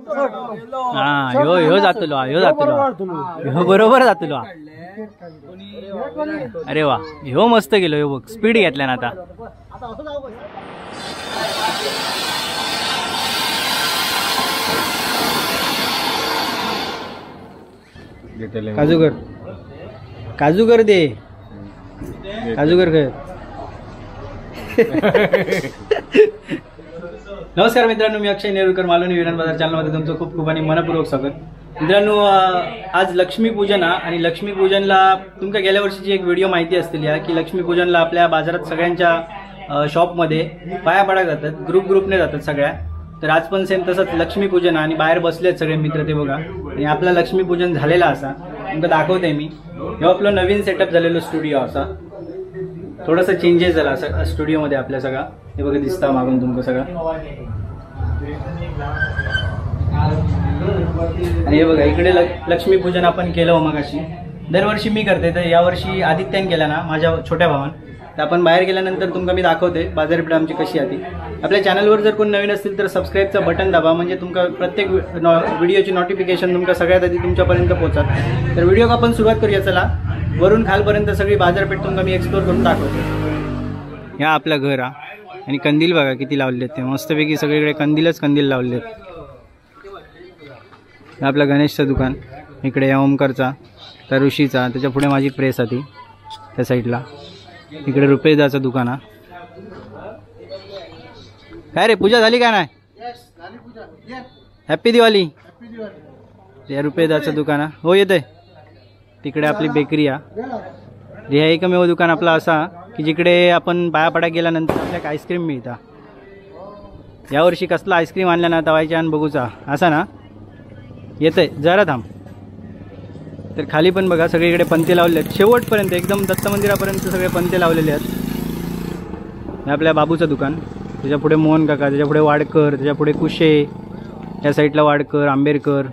हा ह्यो जातलो ह्यो बरोबर जातलो. अरे वा ह्यो मस्त गेलो ह्यो बघ स्पीड घेतल्या ना आता. काजूगर काजूगर दे काजूगर कर. नमस्कार मित्रांनो, मी अक्षय नेरुरकर, मालवणी विरान बाजार चॅनलमध्ये तुमचं खूप खूप आणि मनपूर्वक स्वागत. मित्रांनो, आज लक्ष्मीपूजन आणि लक्ष्मीपूजनला तुमच्या गेल्या वर्षीची एक व्हिडिओ माहिती असतील या की लक्ष्मीपूजनला आपल्या बाजारात सगळ्यांच्या शॉपमध्ये पाया पडा जातात, ग्रुपने जातात सगळ्या. तर आज पण सेम तसंच लक्ष्मीपूजन आणि बाहेर बसलेत सगळे मित्र ते बघा. आणि आपला लक्ष्मीपूजन झालेला असा तुमका दाखवते मी. हे आपलं नवीन सेटअप झालेलं स्टुडिओ असा, थोडासा चेंजेस झाला असं स्टुडिओमध्ये आपल्या सगळा. हे बघा दिसता मागून तुमचं सगळं. आणि हे बघा इकडे लक्ष्मीपूजन आपण केलं हो मगाशी. दरवर्षी मी करते, तर यावर्षी आदित्यान केला ना माझ्या छोट्या भावान. तर आपण बाहेर गेल्यानंतर तुमका मी दाखवते बाजारपेठ आमची कशी आली. आपल्या चॅनलवर जर कोण नवीन असतील तर सबस्क्राईबचं बटन दाबा, म्हणजे तुमका प्रत्येक व्हिडिओची नोटिफिकेशन तुमका सगळ्यात आधी तुमच्यापर्यंत पोहोचत. तर व्हिडिओ आपण सुरुवात करूया. चला, वरून खालपर्यंत सगळी बाजारपेठ तुमका मी एक्सप्लोर करून दाखवते. या आपलं घर हा, आणि कंदील बघा किती लावले आहेत ते मस्तपैकी सगळीकडे कंदीलच कंदील लावले आहेत. आपलं गणेशचं दुकान इकडे या ओमकारचा, त्या ऋषीचा, त्याच्या पुढे माझी प्रेस होती त्या साईडला. इकडे रुपेशदाचं दुकान हा. काय रे पूजा झाली काय नाही? हॅप्पी दिवाळी. या रुपेशदाचं दुकान हा. हो येतंय. तिकडे आपली बेकरी हा. हे एकमेव दुकान आपला असा की जिकडे आपण पायापडा गेल्यानंतर आपल्याला आईस्क्रीम मिळता. यावर्षी कसला आईस्क्रीम आणला ना तवायच्या आणि बघूचा असा ना. येतंय जरा थांब. तर खाली पण बघा सगळीकडे पंते लावले आहेत शेवटपर्यंत, एकदम दत्त मंदिरापर्यंत सगळे पंते लावलेले आहेत. हे आपल्या बाबूचं दुकान, त्याच्या पुढे मोहन काका, त्याच्या पुढे वाडकर, त्याच्या पुढे कुशे, या साईडला वाडकर, आंबेडकर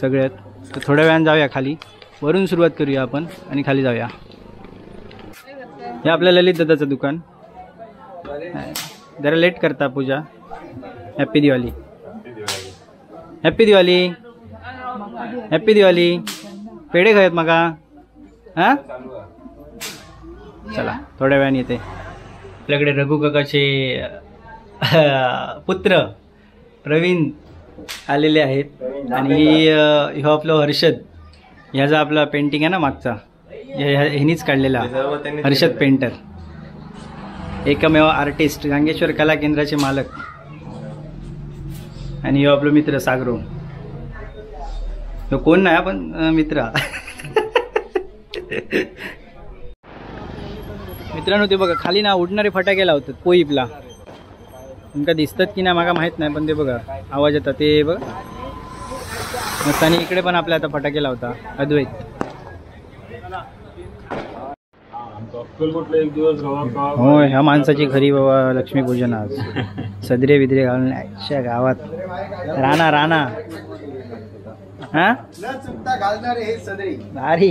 सगळ्यात. तर थोड्या वेळानं जाऊया खाली, वरून सुरुवात करूया आपण आणि खाली जाऊया. हे आपल्या ललित दादाचं दुकान. जरा लेट करता पूजा. Happy Diwali. Happy Diwali. Happy Diwali. पेढे खायत मगा. हां चला थोड्या वेळाने येते. आपल्याकडे रघु काकाचे पुत्र प्रवीण आलेले आहेत. आणि ह्यो आपलं हर्षद, ह्याचा आपला पेंटिंग आहे ना मागचा, ह्यानीच काढलेला हर्षद पेंटर, एकमेव आर्टिस्ट, गांगेश्वर कला केंद्राचे मालक. आणि ह्यो आपलं मित्र सागरो. तो कोण नाही पण मित्र. मित्रांनो ते बघा खाली ना उडणारे फटाके लावतात पोईपला. तुमका दिसतात की नाही मागा माहीत नाही, पण ते बघा आवाज येतात ते बघा मस्त. आणि इकडे पण आपल्या आता फटाके लावता अद्वैत. हो ह्या माणसाची खरी बाबा लक्ष्मीपूजन आज. सदरे बिदरे घालून अशा गावात राणा राणा. हा घालणारे हे सदरी भारी.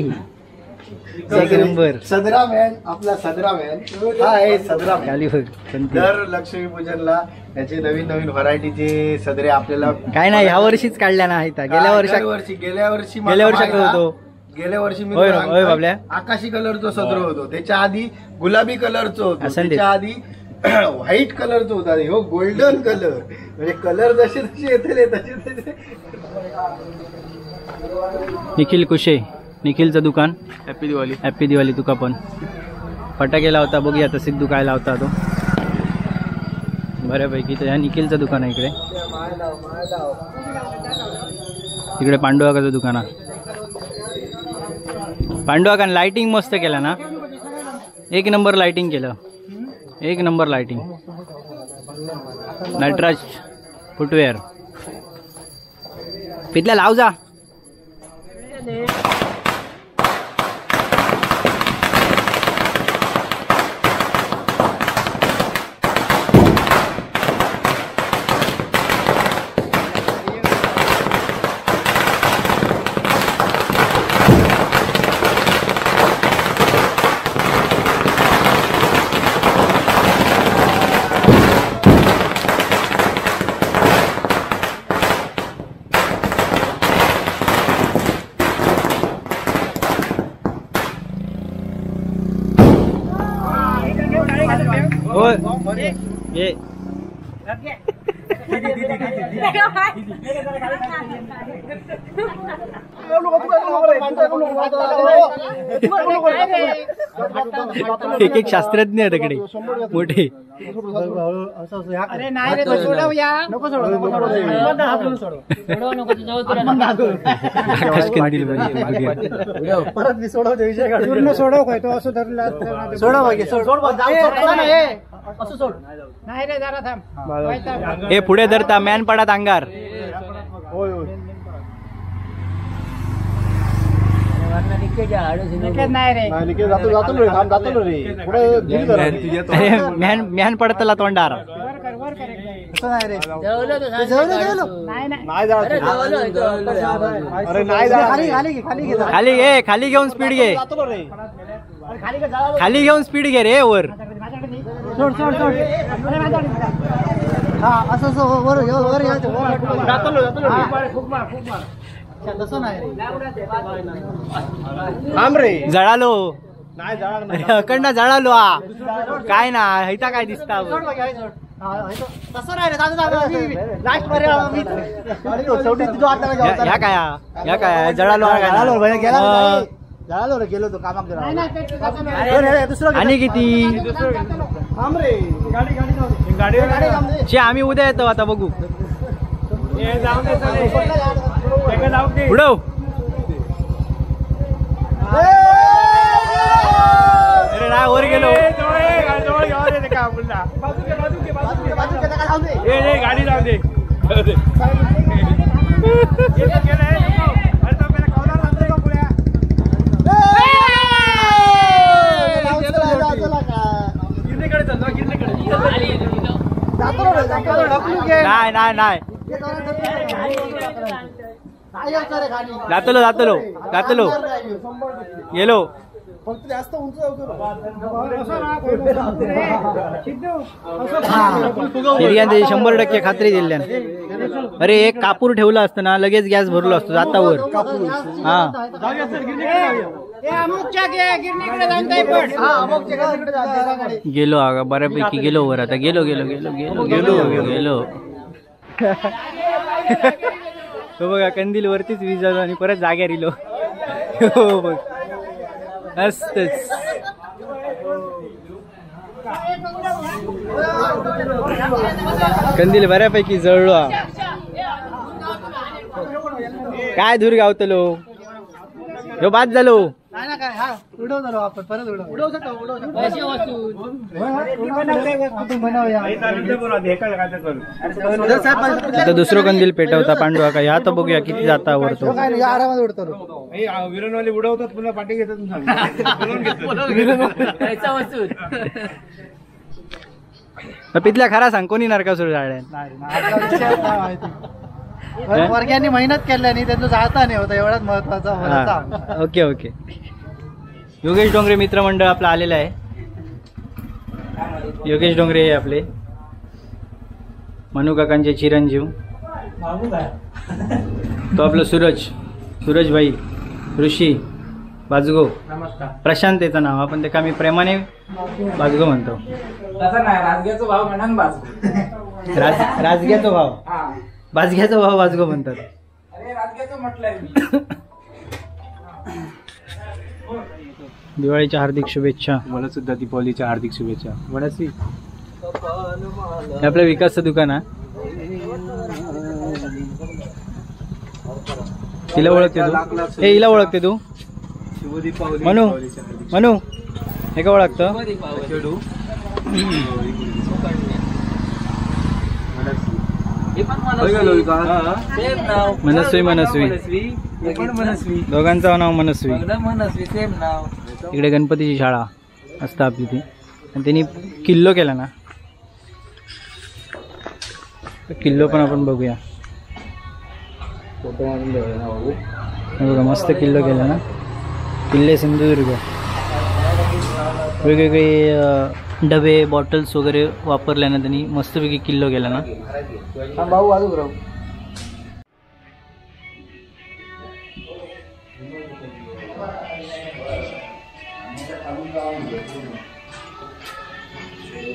एक नंबर सदरा मॅन, आपला सदरा मॅन हा आहे. सदरा खाली दर लक्ष्मीपूजनला त्याचे नवीन नवीन व्हरायटीचे सदरे आपल्याला काय नाही ह्या वर्षीच काढल्या ना. गेल्या वर्षी मी आकाशी कलरचा सदर होतो, त्याच्या आधी गुलाबी कलरचं होतं, त्याच्या आधी व्हाईट कलरचं होता, हो गोल्डन कलर. म्हणजे कलर जसे जसे येते तसे. निखिल कुशे, निखिलचं दुकान. हॅप्पी दिवाळी. हॅप्पी दिवाळी. तुका पण फटाके लावता बघूया आता सिद्धू काय लावता तो बऱ्यापैकी. तर ह्या निखिलचं दुकान आहे इकडे. इकडे पांडुआकाचं दुकान आहे. पांडुआकान लाइटिंग मस्त केला ना. एक नंबर लाइटिंग केलं, एक नंबर लाइटिंग. नटराज फुटवेअर तिथल्या लाव जा. ये एक एक शास्त्रज्ञ आहे तिकडे मोठे. आकाश कंदील हे पुढे धरता मॅन पडात अंगार. मॅन पडतला तोंडार. खाली घे, खाली घेऊन स्पीड घे, खाली घेऊन स्पीड घे रे वर. जळालो अखंड जळालो. हा काय ना हैता काय दिसता. या काय जळालो गेलो तो कामाक. आणि किती आम्ही उद्या येतो आता बघू. उडव. अरे ना वर गेलो. गाडी जाऊ दे. नाही नाही नाही जातलो जातलो जातलो गेलो. हिरग्याने 100% खात्री दिल्या. अरे एक कापूर ठेवला असतं ना लगेच गॅस भरलो असतो जातावर. हा गेलो अगा बऱ्यापैकी गेलो वर. आता गेलो गेलो गेलो गेलो गेलो गेलो. हो बघा कंदील वरतीच वीज झालो आणि परत जाग्यावर इलो. हो बघ असतच. कंदील बऱ्यापैकी जळलो. काय धूर गावतलो ह्यो बाद झालो. दुसरं कंदील पेटवता पांडू का या तर बघूया किती जाता वरतो. विरणवाले उडवतात पुन्हा पाठी घेतात. पितल्या खरा सांग कोणी नरकासूर जाळ्या. वर्ग्यांनी मेहनत केल्याने त्यांचं जाळता नाही होता एवढाच महत्वाचा. Okay okay. योगेश डोंगरे मित्रमंडळ आपलं आलेलं आहे. योगेश डोंगरे हे आपले मनू काकांचे चिरंजीव. तो आपलं सूरज भाई ऋषी बाजगो. प्रशांत त्याचं नाव आपण ते का मी प्रेमाने बाजगो म्हणतो. राजग्याचा भाव बाजग्याचा भाव बाजगो म्हणतात. दिवाळीच्या हार्दिक शुभेच्छा. मला सुद्धा दीपावलीच्या हार्दिक शुभेच्छा. वडासी आपल्या विकासचं दुकान आहे. तिला ओळखते तू. हे हिला ओळखते तू. मनू मनू हे का ओळखतं. मनस्वी मनस्वी दोघांचं नाव मनस्वी. इकडे गणपतीची शाळा असतं आपली ती. आणि त्यांनी किल्लो केला ना. किल्लो पण आपण बघूया. बघा मस्त किल्लो केला ना. किल्ले सिंधुदुर्ग. वेगवेगळे डबे बॉटल्स वगैरे वापरल्यानं त्यांनी मस्तपैकी किल्लो केला ना. भाऊ बाजू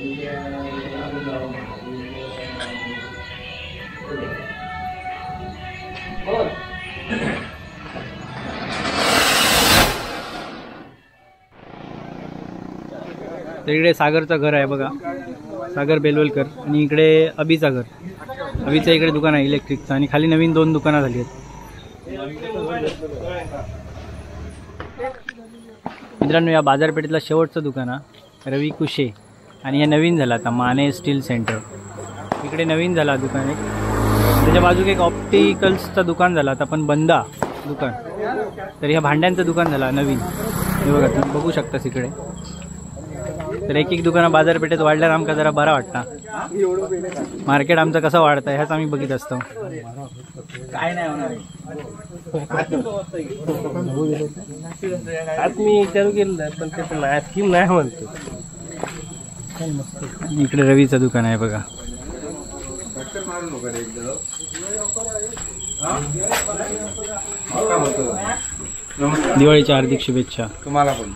तर इकडे सागरचं घर आहे बघा, सागर बेलवलकर. आणि इकडे अभिचं घर, अभिचं इकडे दुकान आहे इलेक्ट्रिकचं. आणि खाली नवीन 2 दुकानं झाली आहेत. मित्रांनो, या बाजारपेठेतला शेवटचं दुकान आहे रवी कुशे. आणि हे नवीन झालं आता माने स्टील सेंटर. इकडे नवीन झाला दुकान एक. त्याच्या बाजूक एक ऑप्टिकल्सचं दुकान झालं आता पण बंदा दुकान. तर ह्या भांड्यांचं दुकान झालं नवीन. हे बघा तुम्ही बघू शकतास इकडे. तर एक दुकानं बाजारपेठेत वाढल्यावर आमका जरा बरा वाटता. मार्केट आमचं कसं वाढतं ह्याच आम्ही बघित असतो. काय नाही होणार आज मी विचारू केलं पण ते पण स्कीम नाही म्हणतो. इकडे रवीचं दुकान आहे बघा. दिवाळीच्या हार्दिक शुभेच्छा तुम्हाला पण.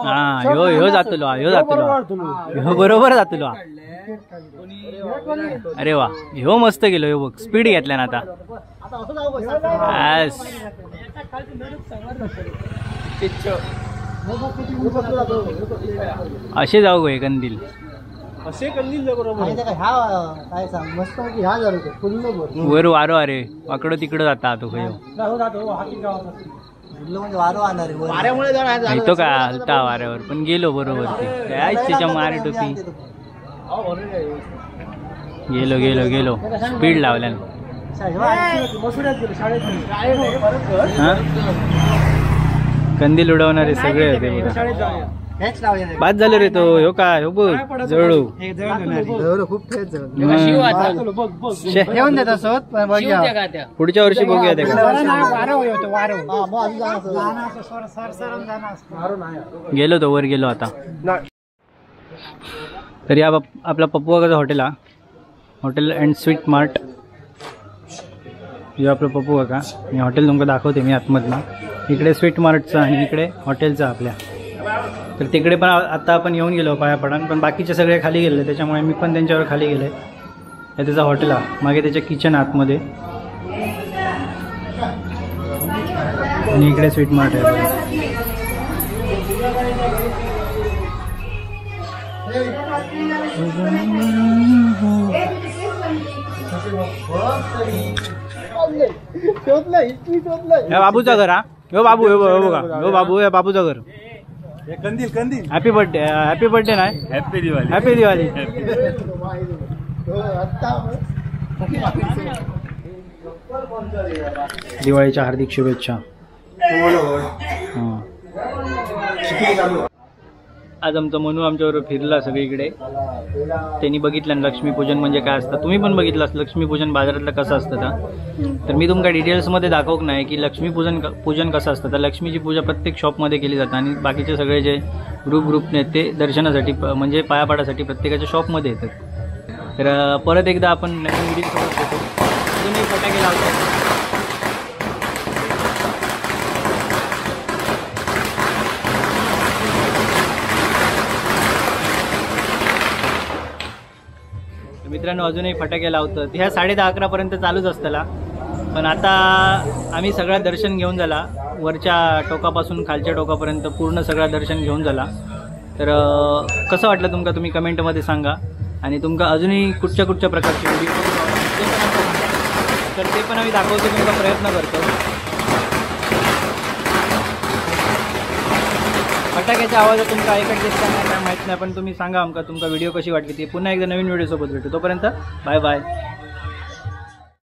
हा ह्यो जातलो ह्यो बरोबर जातलो. अरे वा, ह्यो मस्त गेलो. ह्यो बघ स्पीड घेतल्या ना आता. असे जाऊ गो कंदील. असे कंदील वर वारो. अरे वाकडं तिकडं जाता तो खयो. येतो का हलता वाऱ्यावर पण गेलो बरोबर. ते त्याच्या मारे टोपी. गेलो स्पीड लावल्यानं. कंदील उडवणारे सगळे होते बघा. बाद झालं रे तो. ह्यो काय ह्यो बघ जळू खूप पुढच्या वर्षी बघूया ते. गेलो तो वर गेलो आता. तर या आपला पप्पूकाचं हॉटेल हा, हॉटेल अँड स्वीट मार्ट. हे आपलं पप्पू काका. मी हॉटेल तुमका दाखवते मी आतमधनं. इकडे स्वीट मार्टचं आणि इकडे हॉटेलचं आपल्या. तर तिकडे पण आता आपण येऊन गेलो पायापडान, पण बाकीचे सगळे खाली गेले त्याच्यामुळे मी पण त्यांच्यावर खाली गेले. हे त्याचा हॉटेल आहे, मागे त्याच्या किचन आतमध्ये. आणि इकडे स्वीट मार्ट आहे. बाबूचा घर हा. हो बाबू, हो बघा, हो बाबू, हे बाबूचा घर. कंदील हॅपी बर्थडे नाही, हॅपी दिवाळी. हॅपी दिवाळी. दिवाळीच्या हार्दिक शुभेच्छा. आज आमचा मनू आमच्याबरोबर फिरला सगळीकडे. त्यांनी बघितलं लक्ष्मीपूजन म्हणजे काय असतं. तुम्ही पण बघितलं असतं लक्ष्मीपूजन बाजारातलं कसं असतं. तर मी तुमका डिटेल्समध्ये दाखवक नाही की लक्ष्मीपूजन कसं असतं. तर लक्ष्मीची पूजा प्रत्येक शॉपमध्ये केली जाते आणि बाकीचे सगळे जे ग्रुपने ते दर्शनासाठी म्हणजे पायापाडासाठी प्रत्येकाच्या शॉपमध्ये येतात. तर परत एकदा आपण नवीन व्हिडिओसोबत भेटू. अजूनही फटाके लावतो. मित्रांनो अजूनही फटाके लावतात. ह्या 10:30-11 पर्यंत चालूच असताला. पण आता आम्ही सगळं दर्शन घेऊन झाला. वरच्या टोकापासून खालच्या टोकापर्यंत पूर्ण सगळं दर्शन घेऊन झाला. तर कसं वाटलं तुमका तुम्ही कमेंटमध्ये सांगा. आणि तुमका अजूनही कुठच्या प्रकारचे व्हिडिओ तर ते पण आम्ही दाखवतो तुमचा प्रयत्न करतो. फटाक्याच्या आवाजात तुमका ऐकत दिसता काय माहीत नाही, पण तुम्ही सांगा आमका तुमका व्हिडिओ कशी वाटली ती. पुन्हा एकदा नवीन व्हिडिओसोबत भेटू. तोपर्यंत बाय बाय.